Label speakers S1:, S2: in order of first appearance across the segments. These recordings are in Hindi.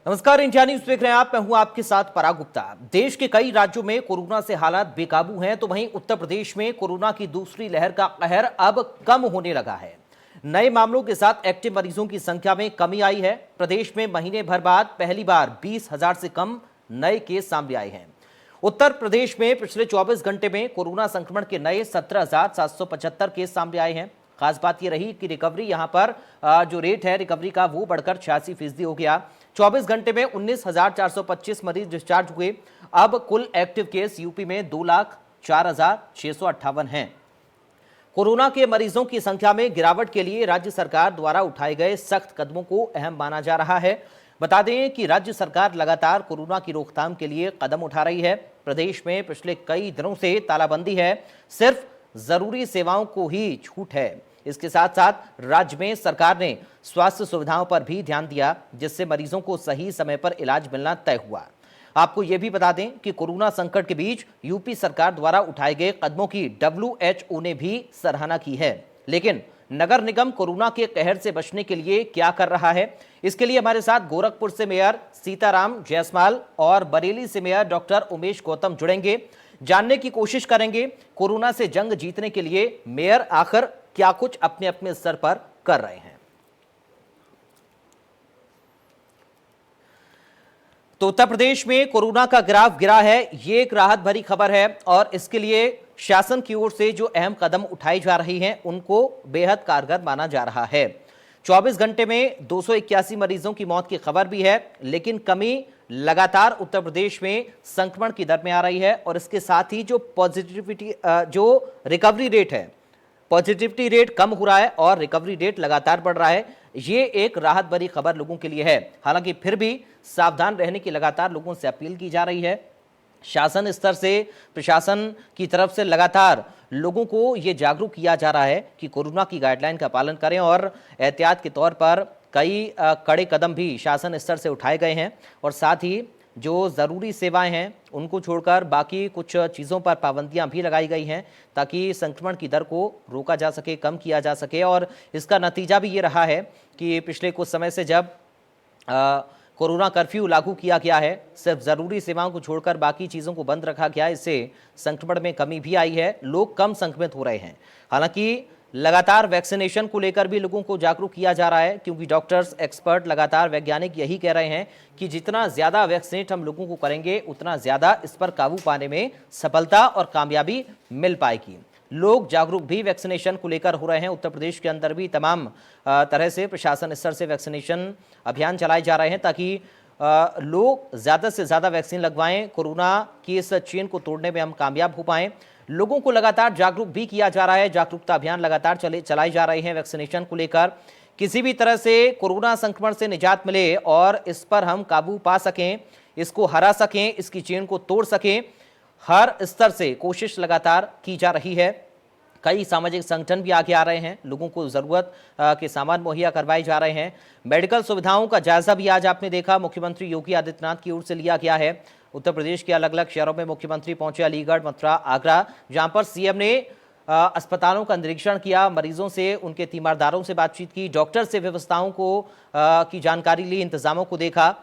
S1: नमस्कार, इंडिया न्यूज देख रहे हैं आप। मैं हूं आपके साथ पराग गुप्ता। देश के कई राज्यों में कोरोना से हालात बेकाबू हैं, तो वहीं उत्तर प्रदेश में कोरोना की दूसरी लहर का कहर अब कम होने लगा है। नए मामलों के साथ एक्टिव मरीजों की संख्या में कमी आई है। प्रदेश में महीने भर बाद पहली बार 20,000 से कम नए केस सामने आए हैं। उत्तर प्रदेश में पिछले 24 घंटे में कोरोना संक्रमण के नए 17,775 केस सामने आए हैं। खास बात यह रही कि रिकवरी यहां पर जो रेट है रिकवरी का वो बढ़कर 86% हो गया। 24 घंटे में 19,425 मरीज डिस्चार्ज हुए। अब कुल एक्टिव केस यूपी में 2,04,658 हैं। कोरोना के मरीजों की संख्या में गिरावट के लिए राज्य सरकार द्वारा उठाए गए सख्त कदमों को अहम माना जा रहा है। बता दें कि राज्य सरकार लगातार कोरोना की रोकथाम के लिए कदम उठा रही है। प्रदेश में पिछले कई दिनों से तालाबंदी है, सिर्फ जरूरी सेवाओं को ही छूट है। इसके साथ साथ राज्य में सरकार ने स्वास्थ्य सुविधाओं पर भी ध्यान दिया, जिससे मरीजों को सही समय पर इलाज मिलना तय हुआ। आपको यह भी बता दें कि कोरोना संकट के बीच यूपी सरकार द्वारा उठाए गए कदमों की WHO ने भी सराहना की है। लेकिन नगर निगम कोरोना के कहर से बचने के लिए क्या कर रहा है, इसके लिए हमारे साथ गोरखपुर से मेयर सीताराम जायसवाल और बरेली से मेयर डॉक्टर उमेश गौतम जुड़ेंगे। जानने की कोशिश करेंगे कोरोना से जंग जीतने के लिए मेयर आखिर क्या कुछ अपने अपने स्तर पर कर रहे हैं। तो उत्तर प्रदेश में कोरोना का ग्राफ गिरा है, ये एक राहत भरी खबर है और इसके लिए शासन की ओर से जो अहम कदम उठाई जा रही हैं उनको बेहद कारगर माना जा रहा है। 24 घंटे में 281 मरीजों की मौत की खबर भी है, लेकिन कमी लगातार उत्तर प्रदेश में संक्रमण की दर में आ रही है और इसके साथ ही जो रिकवरी रेट है, पॉजिटिविटी रेट कम हो रहा है और रिकवरी रेट लगातार बढ़ रहा है। ये एक राहत भरी खबर लोगों के लिए है। हालांकि फिर भी सावधान रहने की लगातार लोगों से अपील की जा रही है। शासन स्तर से, प्रशासन की तरफ से लगातार लोगों को ये जागरूक किया जा रहा है कि कोरोना की गाइडलाइन का पालन करें और एहतियात के तौर पर कई कड़े कदम भी शासन स्तर से उठाए गए हैं और साथ ही जो ज़रूरी सेवाएं हैं उनको छोड़कर बाकी कुछ चीज़ों पर पाबंदियां भी लगाई गई हैं ताकि संक्रमण की दर को रोका जा सके, कम किया जा सके। और इसका नतीजा भी ये रहा है कि पिछले कुछ समय से जब कोरोना कर्फ्यू लागू किया गया है, सिर्फ ज़रूरी सेवाओं को छोड़कर बाकी चीज़ों को बंद रखा गया, इससे संक्रमण में कमी भी आई है, लोग कम संक्रमित हो रहे हैं। हालांकि लगातार वैक्सीनेशन को लेकर भी लोगों को जागरूक किया जा रहा है, क्योंकि डॉक्टर्स, एक्सपर्ट, लगातार वैज्ञानिक यही कह रहे हैं कि जितना ज़्यादा वैक्सीनेट हम लोगों को करेंगे उतना ज़्यादा इस पर काबू पाने में सफलता और कामयाबी मिल पाएगी। लोग जागरूक भी वैक्सीनेशन को लेकर हो रहे हैं। उत्तर प्रदेश के अंदर भी तमाम तरह से प्रशासन स्तर से वैक्सीनेशन अभियान चलाए जा रहे हैं ताकि लोग ज़्यादा से ज़्यादा वैक्सीन लगवाएं, कोरोना की इस चेन को तोड़ने में हम कामयाब हो पाएं। लोगों को लगातार जागरूक भी किया जा रहा है, जागरूकता अभियान लगातार चलाए जा रहे हैं वैक्सीनेशन को लेकर। किसी भी तरह से कोरोना संक्रमण से निजात मिले और इस पर हम काबू पा सकें, इसको हरा सकें, इसकी चेन को तोड़ सकें, हर स्तर से कोशिश लगातार की जा रही है। कई सामाजिक संगठन भी आगे आ रहे हैं, लोगों को ज़रूरत के सामान मुहैया करवाए जा रहे हैं। मेडिकल सुविधाओं का जायजा भी आज आपने देखा मुख्यमंत्री योगी आदित्यनाथ की ओर से लिया गया है। उत्तर प्रदेश के अलग अलग शहरों में मुख्यमंत्री पहुंचे, अलीगढ़, मथुरा, आगरा, जहां पर सीएम ने अस्पतालों का निरीक्षण किया, मरीजों से, उनके तीमारदारों से बातचीत की, डॉक्टर से व्यवस्थाओं को की जानकारी ली, इंतजामों को देखा।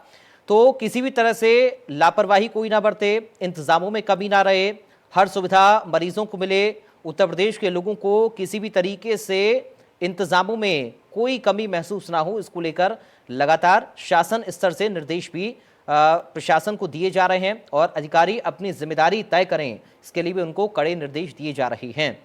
S1: तो किसी भी तरह से लापरवाही कोई ना बरते, इंतजामों में कमी ना रहे, हर सुविधा मरीजों को मिले। उत्तर प्रदेश के लोगों को किसी भी तरीके से इंतजामों में कोई कमी महसूस ना हो, इसको लेकर लगातार शासन स्तर से निर्देश भी प्रशासन को दिए जा रहे हैं और अधिकारी अपनी जिम्मेदारी तय करें, इसके लिए भी उनको कड़े निर्देश दिए जा रहे हैं।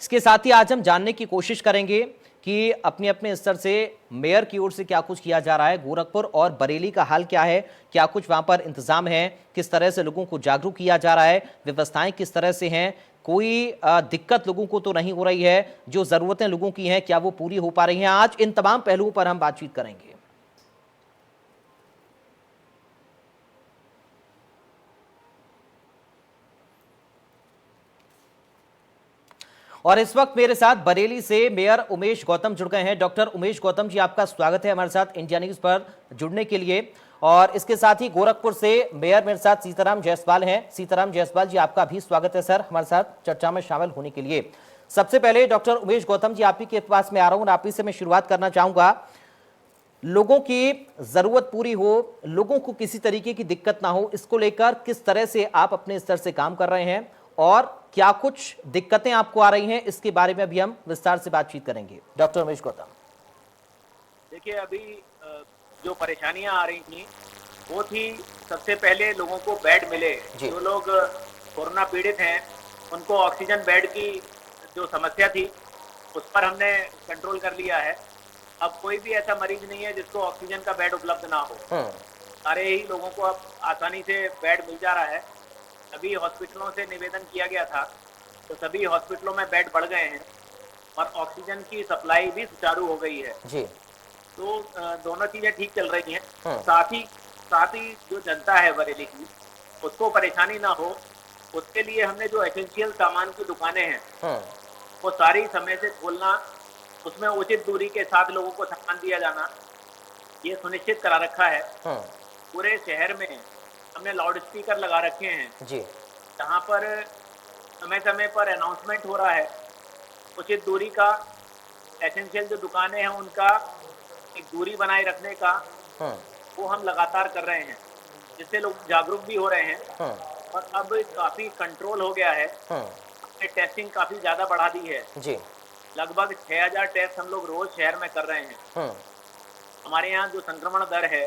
S1: इसके साथ ही आज हम जानने की कोशिश करेंगे कि अपने अपने स्तर से मेयर की ओर से क्या कुछ किया जा रहा है, गोरखपुर और बरेली का हाल क्या है, क्या कुछ वहां पर इंतजाम है, किस तरह से लोगों को जागरूक किया जा रहा है, व्यवस्थाएं किस तरह से हैं, कोई दिक्कत लोगों को तो नहीं हो रही है, जो जरूरतें लोगों की हैं क्या वो पूरी हो पा रही हैं। आज इन तमाम पहलुओं पर हम बातचीत करेंगे। और इस वक्त मेरे साथ बरेली से मेयर उमेश गौतम जुड़ गए हैं। डॉक्टर उमेश गौतम जी, आपका स्वागत है हमारे साथ इंडिया न्यूज पर जुड़ने के लिए। और इसके साथ ही गोरखपुर से मेयर मेरे साथ सीताराम जायसवाल हैं। सीताराम जायसवाल जी, आपका भी स्वागत है सर हमारे साथ चर्चा में शामिल होने के लिए। सबसे पहले डॉक्टर उमेश गौतम जी, आप ही के पास में आ रहा हूं और आप ही से मैं शुरुआत करना चाहूंगा। लोगों की जरूरत पूरी हो, लोगों को किसी तरीके की दिक्कत ना हो, इसको लेकर किस तरह से आप अपने स्तर से काम कर रहे हैं और क्या कुछ दिक्कतें आपको आ रही हैं, इसके बारे में भी हम विस्तार से बातचीत करेंगे। डॉक्टर उमेश गौतम।
S2: देखिए, अभी जो परेशानियां आ रही थी वो थी, सबसे पहले लोगों को बेड मिले। जो लोग कोरोना पीड़ित हैं उनको ऑक्सीजन बेड की जो समस्या थी उस पर हमने कंट्रोल कर लिया है। अब कोई भी ऐसा मरीज नहीं है जिसको ऑक्सीजन का बेड उपलब्ध ना हो। सारे ही लोगों को अब आसानी से बेड मिल जा रहा है। सभी हॉस्पिटलों से निवेदन किया गया था तो सभी हॉस्पिटलों में बेड बढ़ गए हैं और ऑक्सीजन की सप्लाई भी सुचारू हो गई है
S1: जी।
S2: तो दोनों चीजें ठीक चल रही हैं। साथ ही जो जनता है बरेली की, उसको परेशानी ना हो उसके लिए हमने जो एसेंशियल सामान की दुकानें हैं वो सारी समय से खोलना, उसमें उचित दूरी के साथ लोगों को सामान दिया जाना, ये सुनिश्चित करा रखा है। पूरे शहर में हमने लाउड स्पीकर लगा रखे हैं जी, जहाँ पर समय समय पर अनाउंसमेंट हो रहा है उचित दूरी का। एसेंशियल जो दुकानें हैं उनका एक दूरी बनाए रखने का वो हम लगातार कर रहे हैं, जिससे लोग जागरूक भी हो रहे हैं और अब काफी कंट्रोल हो गया है। हमने टेस्टिंग काफी ज्यादा बढ़ा दी है जी। लगभग 6000 टेस्ट हम लोग रोज शहर में कर रहे हैं। हमारे यहाँ जो संक्रमण दर है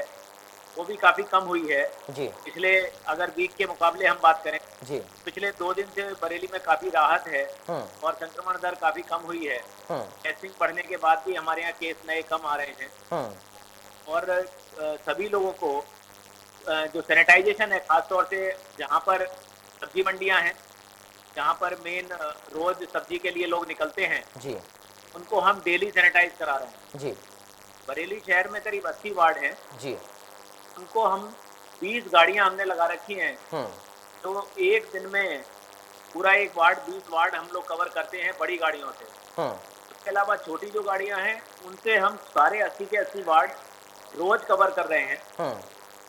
S2: वो भी काफी कम हुई है जी। पिछले अगर वीक के मुकाबले हम बात करें जी, पिछले 2 दिन से बरेली में काफी राहत है और संक्रमण दर काफी कम हुई है। टेस्टिंग बढ़ने के बाद भी हमारे यहाँ केस नए कम आ रहे हैं और सभी लोगों को जो सैनिटाइजेशन है, खासतौर से जहाँ पर सब्जी मंडियाँ हैं, जहाँ पर मेन रोज सब्जी के लिए लोग निकलते हैं जी, उनको हम डेली सैनिटाइज करा रहे हैं जी। बरेली शहर में करीब 80 वार्ड हैं जी, उनको हम 20 गाड़ियां हमने लगा रखी हैं तो एक दिन में पूरा एक वार्ड 20 वार्ड हम लोग कवर करते हैं बड़ी गाड़ियों से। इसके अलावा छोटी जो गाड़ियां हैं उनसे हम सारे 80 के 80 वार्ड रोज कवर कर रहे हैं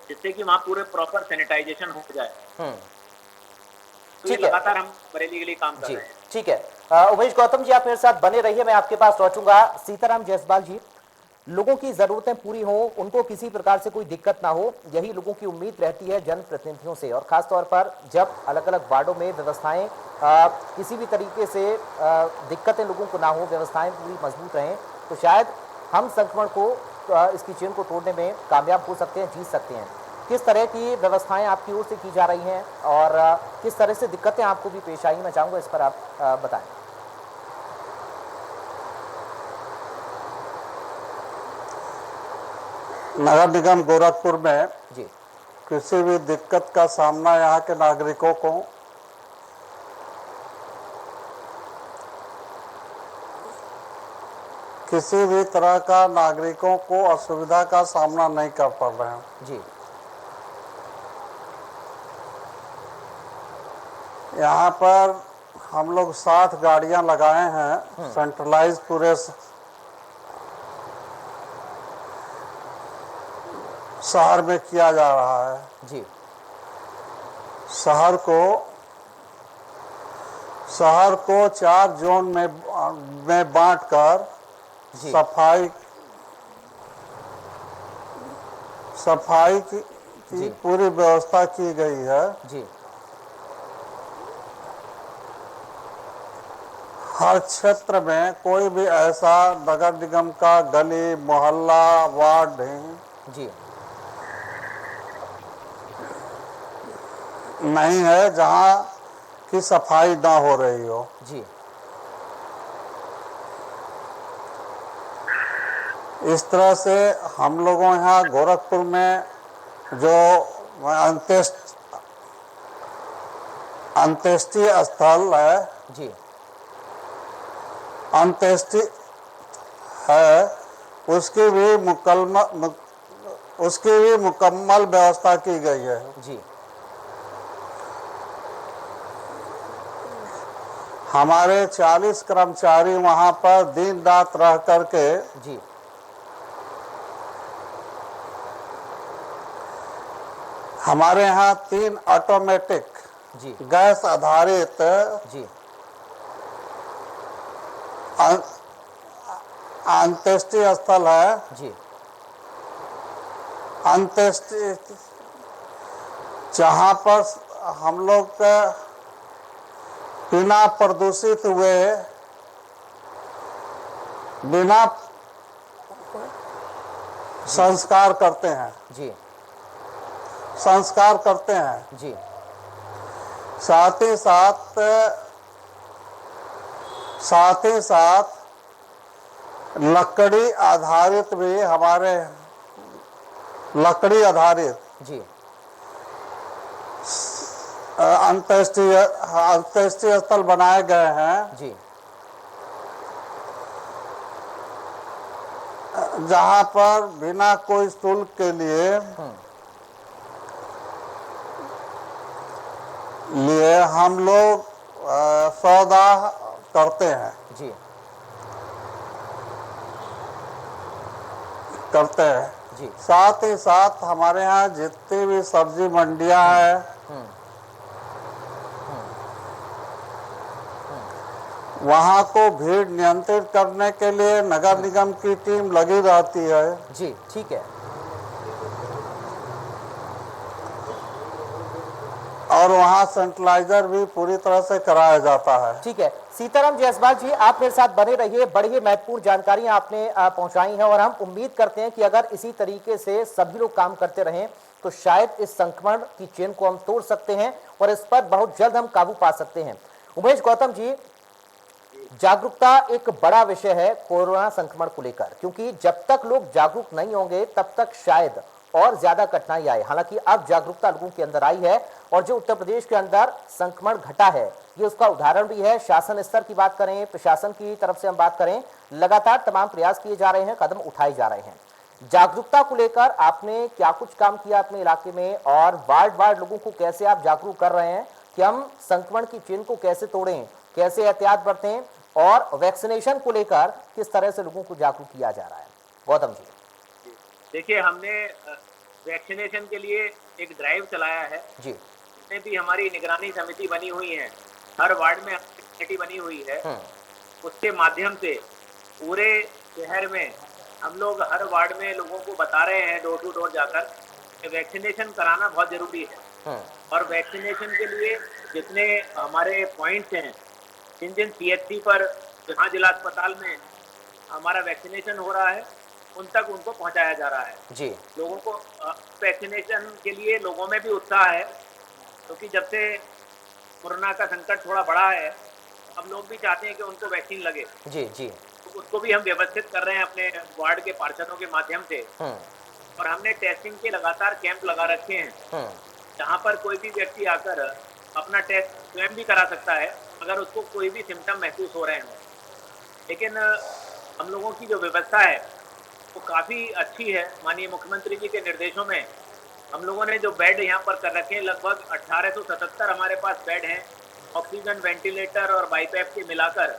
S2: जिससे कि वहाँ पूरे प्रॉपर सैनिटाइजेशन हो जाए। तो ये लगातार हम बरेली के लिए काम कर रहे हैं।
S1: ठीक है उमेश गौतम जी, आप मेरे साथ बने रहिए, मैं आपके पास लौटूंगा। सीताराम जायसवाल जी, लोगों की जरूरतें पूरी हों, उनको किसी प्रकार से कोई दिक्कत ना हो, यही लोगों की उम्मीद रहती है जनप्रतिनिधियों से। और खासतौर पर जब अलग अलग वार्डों में व्यवस्थाएं किसी भी तरीके से दिक्कतें लोगों को ना हो, व्यवस्थाएं पूरी मजबूत रहें, तो शायद हम संक्रमण को इसकी चेन को तोड़ने में कामयाब हो सकते हैं, जीत सकते हैं। किस तरह की व्यवस्थाएं आपकी ओर से की जा रही हैं और किस तरह से दिक्कतें आपको भी पेश आई, मैं चाहूँगा इस पर आप बताएं।
S3: नगर निगम गोरखपुर में जी किसी भी दिक्कत का सामना यहाँ के नागरिकों को किसी भी तरह का नागरिकों को असुविधा का सामना नहीं कर पड़ रहे हैं जी। यहाँ पर हम लोग 60 गाड़ियाँ लगाए हैं, सेंट्रलाइज पूरे शहर में किया जा रहा है जी। शहर को 4 जोन में बांटकर सफाई की पूरी व्यवस्था की गई है जी। हर क्षेत्र में कोई भी ऐसा नगर निगम का गली मोहल्ला वार्ड जी नहीं है जहां की सफाई ना हो रही हो जी। इस तरह से हम लोगों यहाँ गोरखपुर में जो अंत्येष्टि स्थल है जी, अंत्येष्टि है, उसकी भी मुकम्मल व्यवस्था की गई है जी। हमारे 40 कर्मचारी वहां पर दिन रात रह करके जी हमारे यहाँ 3 ऑटोमेटिक जी गैस आधारित जी अंत्येष्टि स्थल है जी। अंत्येष्टि जहाँ पर हम लोग बिना प्रदूषित हुए, बिना संस्कार करते हैं,
S1: जी
S3: संस्कार करते हैं।
S1: जी
S3: साथ ही साथ लकड़ी आधारित भी हमारे लकड़ी आधारित
S1: जी
S3: अंत्येष्टि स्थल बनाए गए हैं,
S1: जी
S3: जहाँ पर बिना कोई शुल्क के लिए हम लोग सौदा करते हैं,
S1: जी
S3: करते हैं।
S1: जी
S3: साथ ही साथ हमारे यहाँ जितनी भी सब्जी मंडियां हैं, वहाँ को भीड़ नियंत्रित करने के लिए नगर निगम की टीम लगी रहती है।
S1: जी ठीक है।
S3: और वहाँ सेंट्रलाइजर भी पूरी तरह से कराया जाता है।
S1: ठीक है, सीताराम जायसवाल जी, आप मेरे साथ बने रहिए। बड़ी ही महत्वपूर्ण जानकारी आपने पहुंचाई है और हम उम्मीद करते हैं कि अगर इसी तरीके से सभी लोग काम करते रहें तो शायद इस संक्रमण की चेन को हम तोड़ सकते हैं और इस पर बहुत जल्द हम काबू पा सकते हैं। उमेश गौतम जी, जागरूकता एक बड़ा विषय है कोरोना संक्रमण को लेकर, क्योंकि जब तक लोग जागरूक नहीं होंगे तब तक शायद और ज्यादा कठिनाई आए। हालांकि अब जागरूकता लोगों के अंदर आई है और जो उत्तर प्रदेश के अंदर संक्रमण घटा है ये उसका उदाहरण भी है। शासन स्तर की बात करें, प्रशासन की तरफ से हम बात करें, लगातार तमाम प्रयास किए जा रहे हैं, कदम उठाए जा रहे हैं। जागरूकता को लेकर आपने क्या कुछ काम किया अपने इलाके में और वार्ड लोगों को कैसे आप जागरूक कर रहे हैं कि हम संक्रमण की चेन को कैसे तोड़ें, कैसे एहतियात बरतें और वैक्सीनेशन को लेकर किस तरह से लोगों को जागरूक किया जा रहा है? गौतम जी।
S2: देखिए, हमने वैक्सीनेशन के लिए एक ड्राइव चलाया है
S1: जी
S2: जिसमें भी हमारी निगरानी समिति बनी हुई है, हर वार्ड में कमेटी बनी हुई है। उसके माध्यम से पूरे शहर में हम लोग हर वार्ड में लोगों को बता रहे हैं डोर टू डोर जाकर कि वैक्सीनेशन कराना बहुत जरूरी है। और वैक्सीनेशन के लिए जितने हमारे पॉइंट्स हैं, जिन जिन CHC पर जहाँ जिला अस्पताल में हमारा वैक्सीनेशन हो रहा है उन तक उनको पहुंचाया जा रहा है।
S1: जी
S2: लोगों को वैक्सीनेशन के लिए लोगों में भी उत्साह है, क्योंकि जब से कोरोना का संकट थोड़ा बढ़ा है हम लोग भी चाहते हैं कि उनको वैक्सीन लगे।
S1: जी जी
S2: तो उसको भी हम व्यवस्थित कर रहे हैं अपने वार्ड के पार्षदों के माध्यम से। और हमने टेस्टिंग के लगातार कैंप लगा रखे हैं जहाँ पर कोई भी व्यक्ति आकर अपना टेस्ट स्वयं भी करा सकता है अगर उसको कोई भी सिम्टम महसूस हो रहे हों। लेकिन हम लोगों की जो व्यवस्था है वो काफ़ी अच्छी है। माननीय मुख्यमंत्री जी के निर्देशों में हम लोगों ने जो बेड यहाँ पर कर रखे हैं, लगभग 1877 हमारे पास बेड हैं, ऑक्सीजन, वेंटिलेटर और बाईपैप के मिलाकर।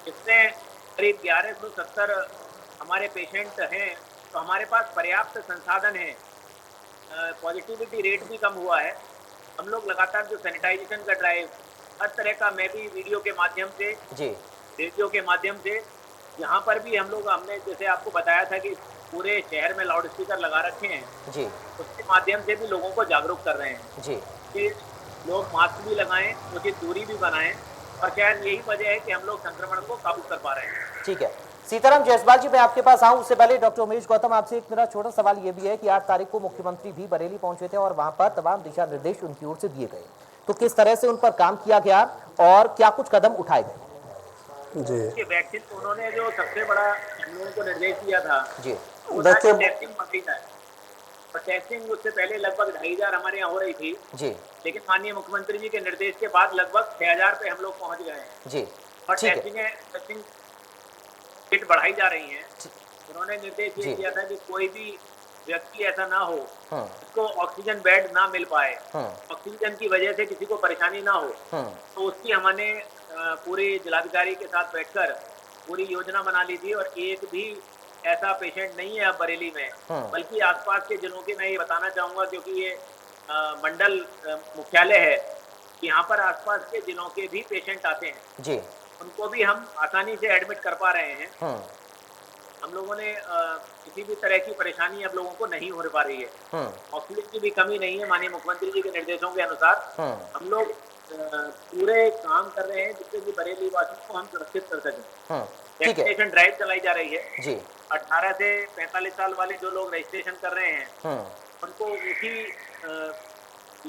S2: इसमें करीब 1170 हमारे पेशेंट हैं, तो हमारे पास पर्याप्त संसाधन हैं। पॉजिटिविटी रेट भी कम हुआ है। हम लोग लगातार जो सैनिटाइजेशन का ड्राइव, हर तरह का, मैं भी वीडियो के माध्यम से, रेडियो के माध्यम से, यहाँ पर भी हम लोग, हमने जैसे आपको बताया था कि पूरे शहर में लाउड स्पीकर लगा रखे हैं जी, उसके माध्यम से भी लोगों को जागरूक कर रहे हैं जी कि लोग मास्क भी लगाएं, उचित दूरी भी बनाएं, और शायद यही वजह है कि हम लोग संक्रमण को काबू कर पा रहे हैं।
S1: ठीक है, सीताराम जायसवाल जी, मैं आपके पास आऊं उससे पहले डॉक्टर उमेश गौतम, आपसे एक मेरा छोटा सवाल ये भी है कि 8 तारीख को मुख्यमंत्री भी बरेली पहुंचे थे और वहां पर तमाम दिशा निर्देश उनकी ओर से दिए गए, तो किस तरह से उन पर काम किया गया और क्या कुछ कदम उठाए गए?
S3: जी,
S2: वैक्सीन उन्होंने जो सबसे बड़ा हम लोगों को निर्देश दिया था
S3: जी,
S2: देखिए टेस्टिंग बढ़ी है, और टेस्टिंग उससे पहले लगभग 2500 हमारे यहाँ हो रही थी जी, लेकिन माननीय मुख्यमंत्री जी के निर्देश के बाद लगभग 6000 पे हम लोग पहुंच गए हैं जी, और टेस्टिंग किट बढ़ाई जा रही है। उन्होंने निर्देश ये दिया था कि कोई भी व्यक्ति ऐसा ना हो जिसको ऑक्सीजन बेड ना मिल पाए, ऑक्सीजन की वजह से किसी को परेशानी ना हो, तो उसकी हमने पूरी जिलाधिकारी के साथ बैठकर पूरी योजना बना ली थी। और एक भी ऐसा पेशेंट नहीं है अब बरेली में, बल्कि आसपास के जिलों के, मैं ये बताना चाहूँगा क्योंकि ये मंडल मुख्यालय है, यहाँ पर आसपास के जिलों के भी पेशेंट आते हैं जी, उनको भी हम आसानी से एडमिट कर पा रहे हैं। हम लोगों ने किसी भी तरह की परेशानी अब लोगों को नहीं हो पा रही है। ऑक्सीजन की भी कमी नहीं है। माननीय मुख्यमंत्री जी के निर्देशों के अनुसार हम लोग पूरे काम कर रहे हैं जिससे कि बरेली वासियों को हम सुरक्षित कर सकें।
S1: ठीक है
S2: वैक्सीनेशन ड्राइव चलाई जा रही है।
S1: जी।
S2: 18 से 45 साल वाले जो लोग रजिस्ट्रेशन कर रहे हैं उनको उसी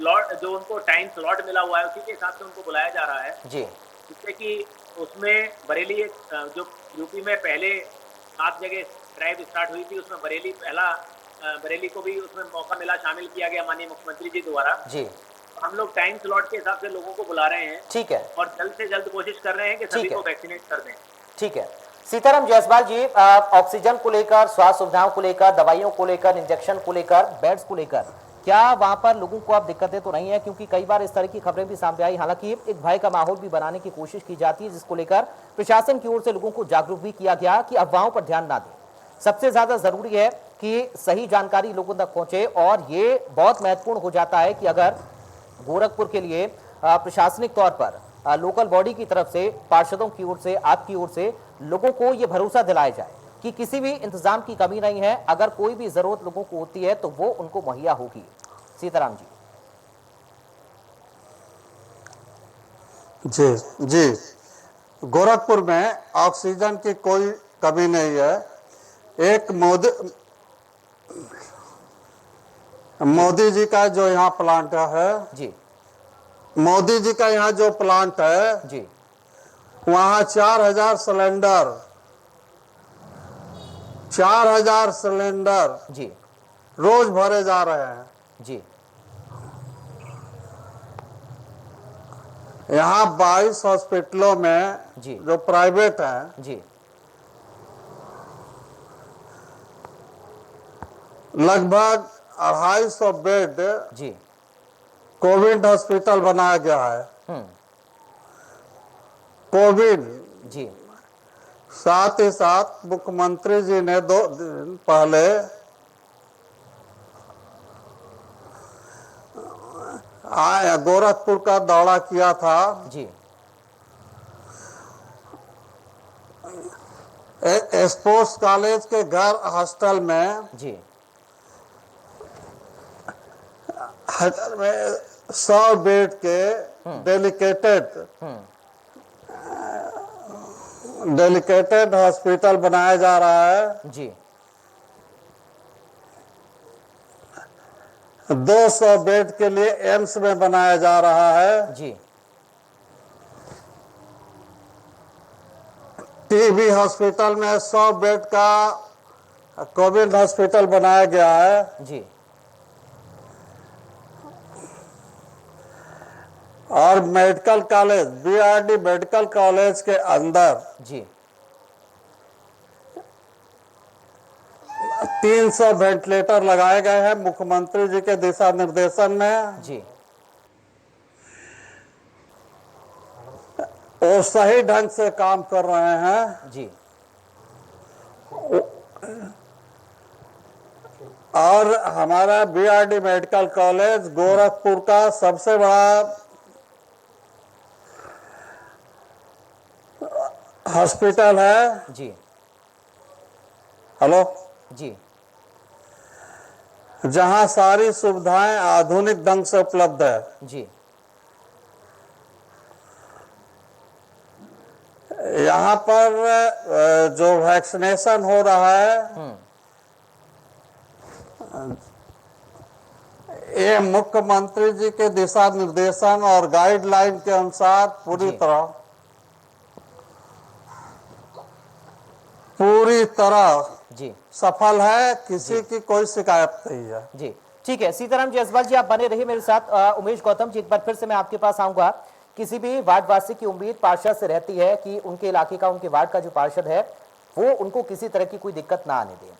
S2: लॉट जो उनको टाइम स्लॉट मिला हुआ है उसी के हिसाब से उनको बुलाया जा रहा है,
S1: जी
S2: जिससे कि उसमें बरेली जो यूपी में पहले 7 जगह ड्राइव स्टार्ट हुई थी उसमें बरेली को भी उसमें मौका मिला, शामिल किया गया माननीय मुख्यमंत्री जी द्वारा।
S1: जी
S2: हम लोग टाइम स्लॉट के हिसाब से लोगों को बुला रहे हैं
S1: ठीक है
S2: और जल्द से जल्द कोशिश कर रहे हैं कि सभी
S1: ठीक है।
S2: को वैक्सीनेट कर दें।
S1: ठीक है सीताराम जायसवाल जी, ऑक्सीजन को लेकर, स्वास्थ्य सुविधाओं को लेकर, दवाइयों को लेकर, इंजेक्शन को लेकर, बेड्स को लेकर क्या वहां पर लोगों को अब दिक्कतें तो नहीं है? क्योंकि कई बार इस तरह की खबरें भी सामने आई। हालांकि एक भय का माहौल भी बनाने की कोशिश की जाती है, जिसको लेकर प्रशासन की ओर से लोगों को जागरूक भी किया गया कि अफवाहों पर ध्यान ना दें। सबसे ज्यादा जरूरी है कि सही जानकारी लोगों तक पहुंचे, और ये बहुत महत्वपूर्ण हो जाता है कि अगर गोरखपुर के लिए प्रशासनिक तौर पर लोकल बॉडी की तरफ से, पार्षदों की ओर से, आपकी ओर से लोगों को ये भरोसा दिलाया जाए कि किसी भी इंतजाम की कमी नहीं है, अगर कोई भी जरूरत लोगों को होती है तो वो उनको मुहैया होगी। सीताराम जी।
S3: जी जी, गोरखपुर में ऑक्सीजन की कोई कमी नहीं है। एक मोदी जी का जो यहाँ प्लांट है,
S1: जी
S3: मोदी जी का यहाँ जो प्लांट है
S1: जी
S3: वहाँ 4,000 सिलेंडर
S1: जी
S3: रोज भरे जा रहे हैं।
S1: जी
S3: यहाँ 22 हॉस्पिटलों में
S1: जी
S3: जो प्राइवेट हैं
S1: जी
S3: लगभग 250 बेड
S1: जी
S3: कोविड हॉस्पिटल बनाया गया है। कोविड।
S1: जी
S3: साथ ही साथ मुख्यमंत्री जी ने 2 दिन पहले गोरखपुर का दौरा किया था।
S1: जी
S3: स्पोर्ट्स कॉलेज के घर हॉस्टल में
S1: जी
S3: 100 बेड के डेलिकेटेड हॉस्पिटल बनाया जा रहा है।
S1: जी
S3: 200 बेड के लिए एम्स में बनाया जा रहा है।
S1: जी
S3: टीबी हॉस्पिटल में 100 बेड का कोविड हॉस्पिटल बनाया गया है।
S1: जी
S3: और medical college, BRD medical college के अंदर
S1: जी
S3: 300 वेंटिलेटर लगाए गए हैं मुख्यमंत्री जी के दिशा निर्देशन में।
S1: जी
S3: वो सही ढंग से काम कर रहे हैं।
S1: जी
S3: और हमारा बीआरडी मेडिकल कॉलेज गोरखपुर का सबसे बड़ा हॉस्पिटल है।
S1: जी
S3: हेलो
S1: जी
S3: जहां सारी सुविधाएं आधुनिक ढंग से उपलब्ध है।
S1: जी
S3: यहाँ पर जो वैक्सीनेशन हो रहा है ये मुख्यमंत्री जी के दिशा निर्देशन और गाइडलाइन के अनुसार पूरी तरह
S1: जी
S3: सफल है। किसी की कोई शिकायत नहीं है।
S1: जी ठीक है। सीताराम जायसवाल जी, आप बने रहिए मेरे साथ। उमेश गौतम जी, एक बार फिर से मैं आपके पास आऊंगा। किसी भी वार्डवासी की उम्मीद पार्षद से रहती है कि उनके इलाके का, उनके वार्ड का जो पार्षद है वो उनको किसी तरह की कोई दिक्कत ना आने दे।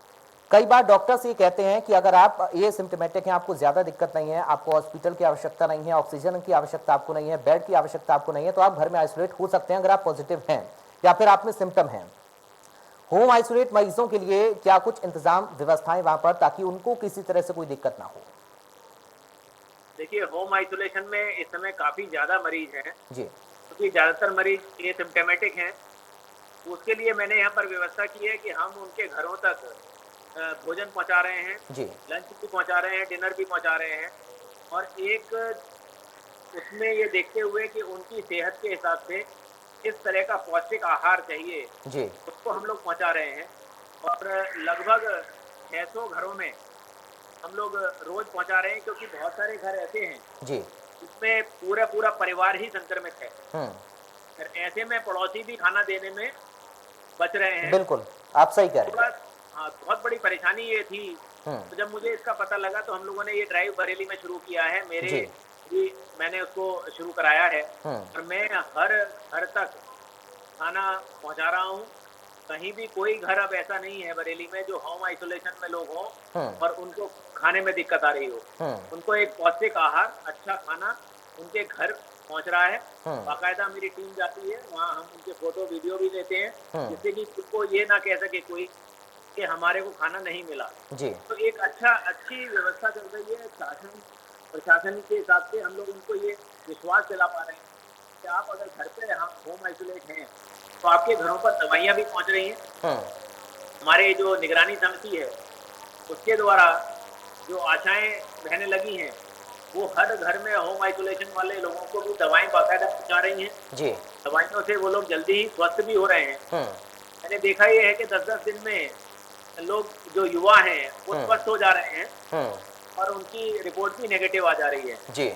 S1: कई बार डॉक्टर्स ये कहते हैं कि अगर आप ये सिम्टोमेटिक हैं, आपको ज्यादा दिक्कत नहीं है, आपको हॉस्पिटल की आवश्यकता नहीं है, ऑक्सीजन की आवश्यकता आपको नहीं है, बेड की आवश्यकता आपको नहीं है, तो आप घर में आइसोलेट हो सकते हैं अगर आप पॉजिटिव हैं या फिर आप में सिम्टम हैं। होम आइसोलेट मरीजों के लिए क्या कुछ इंतजाम, व्यवस्थाएं वहां पर, ताकि उनको किसी तरह से कोई दिक्कत ना हो?
S2: देखिए, होम आइसोलेशन में इस समय काफी ज्यादा मरीज हैं
S1: जी,
S2: क्योंकि ज्यादातर मरीज एसिम्प्टोमेटिक हैं उसके लिए मैंने यहाँ पर व्यवस्था की है कि हम उनके घरों तक भोजन पहुँचा रहे हैं,
S1: जी
S2: लंच भी पहुँचा रहे हैं, डिनर भी पहुँचा रहे हैं, और एक उसमें ये देखते हुए कि उनकी सेहत के हिसाब से किस तरह का पौष्टिक आहार चाहिए,
S1: जी
S2: उसको हम लोग पहुँचा रहे हैं। और लगभग 600 घरों में हम लोग रोज़ पहुँचा रहे हैं, क्योंकि बहुत सारे घर ऐसे हैं
S1: जी
S2: जिसमें पूरा पूरा परिवार ही संक्रमित है।
S1: हम्म,
S2: फिर ऐसे में पड़ोसी भी खाना देने में बच रहे हैं।
S1: बिल्कुल आप सही कह रहे
S2: थोड़ा
S1: हैं।
S2: हाँ, बहुत बड़ी परेशानी ये थी।
S1: हम्म,
S2: तो जब मुझे इसका पता लगा तो हम लोगों ने ये ड्राइव बरेली में शुरू किया है। मेरे
S1: जी
S2: भी मैंने उसको शुरू कराया है,
S1: हम्म,
S2: और मैं हर घर तक खाना पहुंचा रहा हूँ। कहीं भी कोई घर अब ऐसा नहीं है बरेली में जो होम आइसोलेशन में लोग हों
S1: हम्म,
S2: और उनको खाने में दिक्कत आ रही हो।
S1: हम्म,
S2: उनको एक पौष्टिक आहार, अच्छा खाना उनके घर पहुंच रहा है।
S1: हम्म,
S2: बाकायदा मेरी टीम जाती है वहाँ, हम उनके फोटो वीडियो भी लेते हैं,
S1: हम्म,
S2: जिससे कि उनको ये ना कह सके कोई कि हमारे को खाना नहीं मिला।
S1: जी
S2: तो एक अच्छी व्यवस्था चल रही है। शासन प्रशासन के हिसाब से हम लोग उनको ये विश्वास दिला पा रहे हैं कि आप अगर घर पे होम आइसोलेट हैं तो आपके घरों पर दवाइयाँ भी पहुँच रही हैं।
S1: हम्म,
S2: हमारे जो निगरानी समिति है उसके द्वारा जो आशाएं बहने लगी हैं, वो हर घर में होम आइसोलेशन वाले लोगों को भी दवाएं बाकायदा पहुँचा रही हैं।
S1: जी
S2: दवाइयों से वो लोग जल्दी ही स्वस्थ भी हो रहे हैं।
S1: हम्म,
S2: मैंने देखा ये है कि 10-10 दिन में लोग जो युवा हैं वो स्वस्थ हो जा रहे हैं,
S1: हम्म,
S2: और उनकी रिपोर्ट भी नेगेटिव आ जा रही है।
S1: जी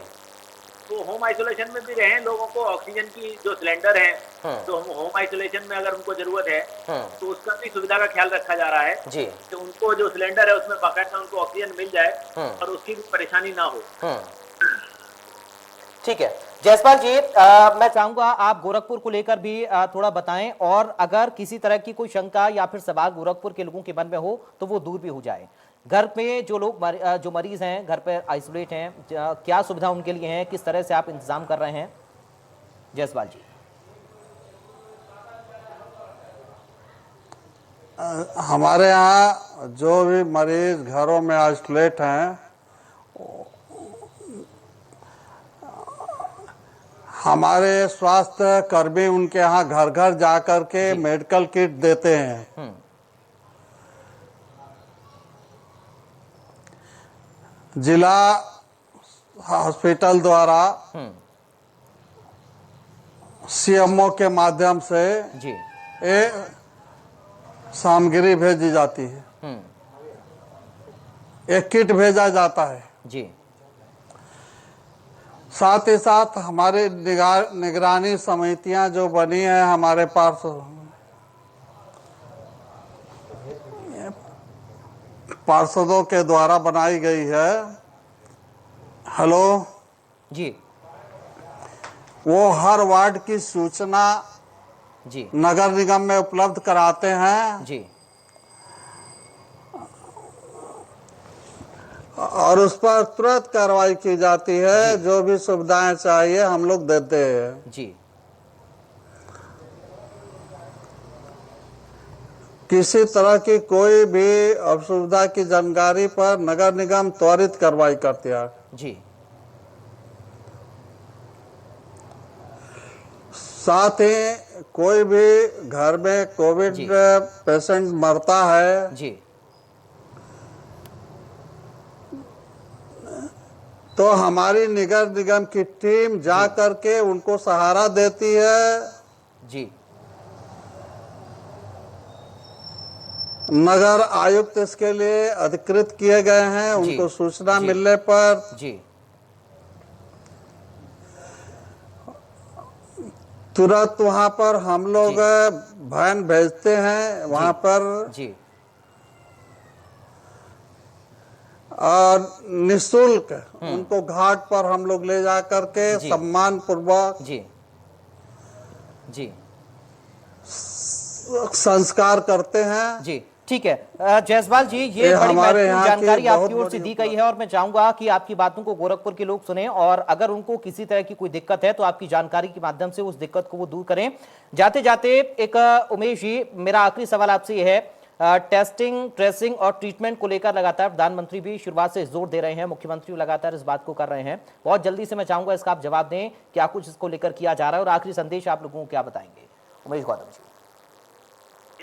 S2: तो होम आइसोलेशन में भी रहें, लोगों को ऑक्सीजन की जो सिलेंडर है,
S1: हम्म,
S2: तो होम आइसोलेशन में अगर उनको ज़रूरत है
S1: हम्म,
S2: तो उसका भी सुविधा का ख्याल रखा जा रहा है
S1: जी
S2: कि उनको जो सिलेंडर है उसमें बाकायदा उनको ऑक्सीजन मिल जाए
S1: हम्म,
S2: और उसकी भी परेशानी ना हो।
S1: हम्म, ठीक है। जयसपाल जी, मैं चाहूंगा आप गोरखपुर को लेकर भी थोड़ा बताएं, और अगर किसी तरह की कोई शंका या फिर सवाल गोरखपुर के लोगों के मन में हो तो वो दूर भी हो जाए। घर पे जो लोग जो मरीज हैं, घर पे आइसोलेट हैं, क्या सुविधा उनके लिए है, किस तरह से आप इंतजाम कर रहे हैं? जयसपाल जी।
S3: हमारे यहाँ जो भी मरीज घरों में आइसोलेट हैं, हमारे स्वास्थ्य कर्मी उनके यहाँ घर घर जा कर के
S1: जी
S3: मेडिकल किट देते हैं।
S1: हम्म,
S3: जिला हॉस्पिटल द्वारा
S1: हम्म,
S3: सीएमओ के माध्यम से
S1: जी
S3: ये सामग्री भेजी जाती है,
S1: हम्म,
S3: एक किट भेजा जाता है।
S1: जी
S3: साथ ही साथ हमारे निगरानी समितियां जो बनी हैं हमारे पास, पार्षदों के द्वारा बनाई गई है। हेलो,
S1: जी
S3: वो हर वार्ड की सूचना
S1: जी
S3: नगर निगम में उपलब्ध कराते हैं,
S1: जी
S3: और उस पर तुरंत कार्रवाई की जाती है।
S1: जी
S3: जो भी सुविधाएं चाहिए हम लोग देते हैं।
S1: जी
S3: किसी तरह की कोई भी असुविधा की जानकारी पर नगर निगम त्वरित कार्रवाई करती है।
S1: जी
S3: साथ ही कोई भी घर में कोविड
S1: जी
S3: पेशेंट मरता है
S1: जी
S3: तो हमारी नगर निगम की टीम जा करके उनको सहारा देती है।
S1: जी
S3: नगर आयुक्त इसके लिए अधिकृत किए गए हैं।
S1: जी,
S3: उनको सूचना
S1: जी,
S3: मिलने पर
S1: जी
S3: तुरंत वहां पर हम लोग वैन भेजते हैं वहां पर,
S1: जी
S3: और निःशुल्क उनको घाट पर हम लोग ले जा करके
S1: जी,
S3: सम्मान पूर्वक
S1: जी जी
S3: संस्कार करते हैं।
S1: जी ठीक है। जायसवाल जी, ये बड़ी
S3: हमारे
S1: महत्वपूर्ण
S3: यहाँ की
S1: जानकारी
S3: बहुत
S1: आपकी ओर से
S3: बड़ी
S1: दी गई है, और मैं चाहूंगा कि आपकी बातों को गोरखपुर के लोग सुने, और अगर उनको किसी तरह की कोई दिक्कत है तो आपकी जानकारी के माध्यम से उस दिक्कत को वो दूर करें। जाते जाते एक उमेश जी, मेरा आखिरी सवाल आपसे ये है, टेस्टिंग, ट्रेसिंग और ट्रीटमेंट को लेकर लगातार प्रधानमंत्री भी शुरुआत से जोर दे रहे हैं, मुख्यमंत्री लगातार इस बात को कर रहे हैं। बहुत जल्दी से मैं चाहूंगा इसका आप जवाब दें, क्या कुछ इसको लेकर किया जा रहा है, और आखिरी संदेश आप लोगों को क्या बताएंगे? उमेश गौतम जी।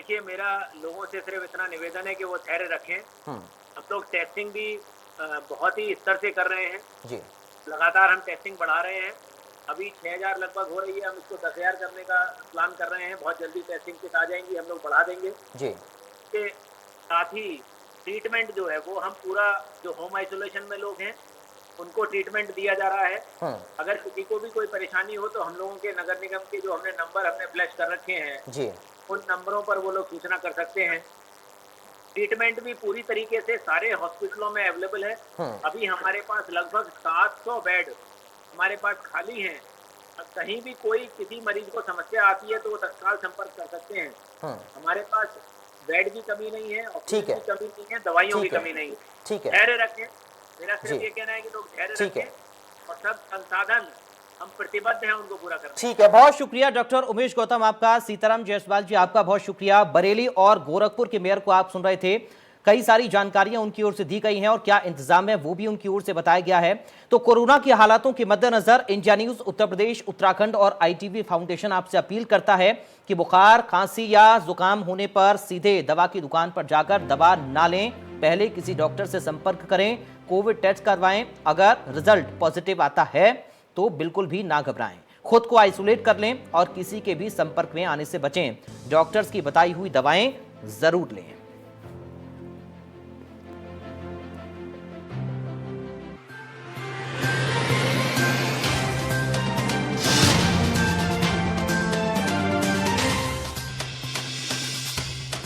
S2: देखिए, मेरा लोगों से सिर्फ इतना निवेदन है कि वो धैर्य रखें। हम लोग टेस्टिंग भी बहुत ही स्तर से कर रहे हैं
S1: जी।
S2: लगातार हम टेस्टिंग बढ़ा रहे हैं। अभी 6000 लगभग हो रही है, हम इसको 10,000 करने का प्लान कर रहे हैं। बहुत जल्दी टेस्टिंग किट आ जाएंगी, हम लोग बढ़ा देंगे
S1: जी।
S2: के साथ ही ट्रीटमेंट जो है वो हम पूरा, जो होम आइसोलेशन में लोग हैं उनको ट्रीटमेंट दिया जा रहा है। अगर किसी को भी कोई परेशानी हो तो हम लोगों के नगर निगम के जो हमने नंबर हमने फ्लैश कर रखे हैं
S1: जी।
S2: उन नंबरों पर वो लोग सूचना कर सकते हैं। ट्रीटमेंट भी पूरी तरीके से सारे हॉस्पिटलों में अवेलेबल है। अभी हमारे पास लगभग 700 बेड हमारे पास खाली हैं। कहीं भी कोई किसी मरीज को समस्या आती है तो वो तत्काल संपर्क कर सकते हैं। हमारे पास बेड की कमी नहीं है, ऑक्सीजन की कमी नहीं है, दवाइयों की कमी नहीं है।
S1: ठीक है,
S2: धैर्य रखें। मेरा सिर्फ ये कहना है कि लोग धैर्य
S1: ठीक है।
S2: रखें और सब संसाधन हम प्रतिबद्ध हैं उनको पूरा करने।
S1: ठीक है, बहुत शुक्रिया डॉक्टर उमेश गौतम आपका। सीताराम जायसवाल जी आपका बहुत शुक्रिया। बरेली और गोरखपुर के मेयर को आप सुन रहे थे। कई सारी जानकारियां उनकी ओर से दी गई हैं और क्या इंतजाम है वो भी उनकी ओर से बताया गया है। तो कोरोना की हालातों के मद्देनजर इंडिया न्यूज उत्तर प्रदेश, उत्तराखंड और ITV फाउंडेशन आपसे अपील करता है कि बुखार, खांसी या जुकाम होने पर सीधे दवा की दुकान पर जाकर दवा ना लें, पहले किसी डॉक्टर से संपर्क करें, कोविड टेस्ट करवाएं। अगर रिजल्ट पॉजिटिव आता है तो बिल्कुल भी ना घबराएं, खुद को आइसोलेट कर लें और किसी के भी संपर्क में आने से बचें। डॉक्टर्स की बताई हुई दवाएं जरूर लें।